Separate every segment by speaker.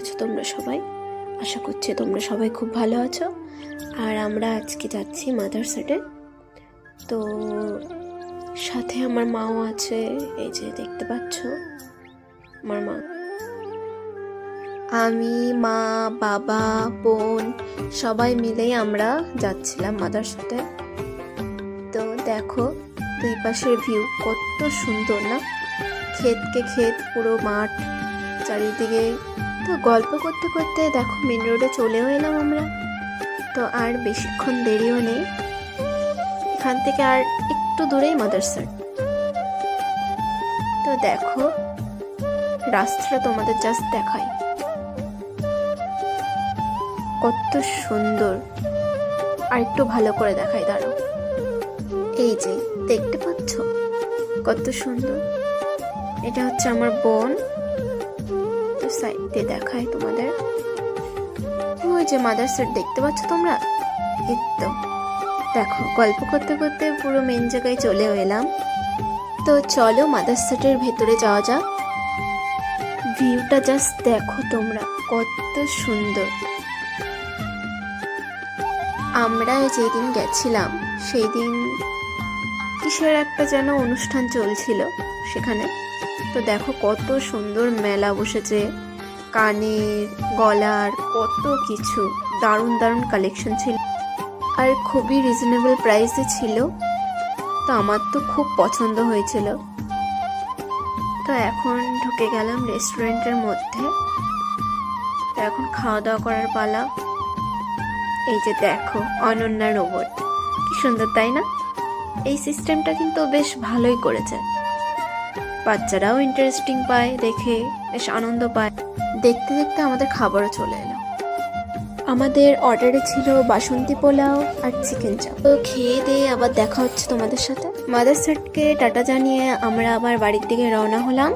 Speaker 1: আছো তোমরা সবাই? আশা করছি তোমরা সবাই খুব ভালো আছো। আর আমরা আজকে যাচ্ছি মাদারসাটে। তো সাথে আমার মাও আছে, এই যে দেখতে পাচ্ছ আমার মা। আমি, মা, বাবা, বোন সবাই মিলেই আমরা যাচ্ছিলাম মাদারসাটে। তো দেখো দুই পাশের ভিউ কত সুন্দর না, ক্ষেতকে ক্ষেত, পুরো মাঠ চারিদিকে। তো গল্প করতে করতে দেখো মেন রোডে চলেও এলাম আমরা। তো আর বেশিক্ষণ দেরিও নেই, এখান থেকে আর একটু দূরেই মাদারসাট। তো দেখো রাস্তাটা তোমাদের জাস্ট দেখাই, কত সুন্দর। আর একটু ভালো করে দেখাই, দাঁড়াও। এই যে দেখতে পাচ্ছ কত সুন্দর। এটা হচ্ছে আমার বোন। তো সাইড দিয়ে দেখাই তোমাদের, ওই যে মাদারসাট দেখতে পাচ্ছ তোমরা। এই তো দেখো গল্প করতে করতে পুরো মেন জায়গায় চলেও এলাম। তো চলো মাদারসাটের ভেতরে যাওয়া যাক। ভিউটা জাস্ট দেখো তোমরা, কত সুন্দর। আমরা যেদিন গেছিলাম সেই দিন কিসের একটা যেন অনুষ্ঠান চলছিল সেখানে। তো দেখো কত সুন্দর মেলা বসেছে, কানের, গলার, কত কিছু দারুণ দারুণ কালেকশন ছিল, আর খুবই রিজনেবল প্রাইসে ছিল। তো আমার তো খুব পছন্দ হয়েছিল। তো এখন ঢুকে গেলাম রেস্টুরেন্টের মধ্যে। তো এখন খাওয়া দাওয়া করার পালা। এই যে দেখো অনন্যা রোবট, কি সুন্দর তাই না? এই সিস্টেমটা কিন্তু বেশ ভালোই করেছে, বাচ্চারাও ইন্টারেস্টিং পায় দেখে, বেশ আনন্দ পায়। দেখতে দেখতে আমাদের খাবারও চলে এলো। আমাদের অর্ডারে ছিল বাসন্তী পোলাও আর চিকেন চাপ। তো খেয়ে দিয়ে আবার দেখা হচ্ছে তোমাদের সাথে। মাদারসাটকে টাটা জানিয়ে আমরা আবার বাড়ির দিকে রওনা হলাম।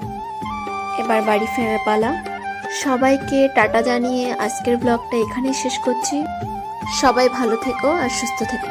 Speaker 1: এবার বাড়ি ফেরার পালা। সবাইকে টাটা জানিয়ে আজকের ব্লগটা এখানেই শেষ করছি। সবাই ভালো থেকো আর সুস্থ থেকো।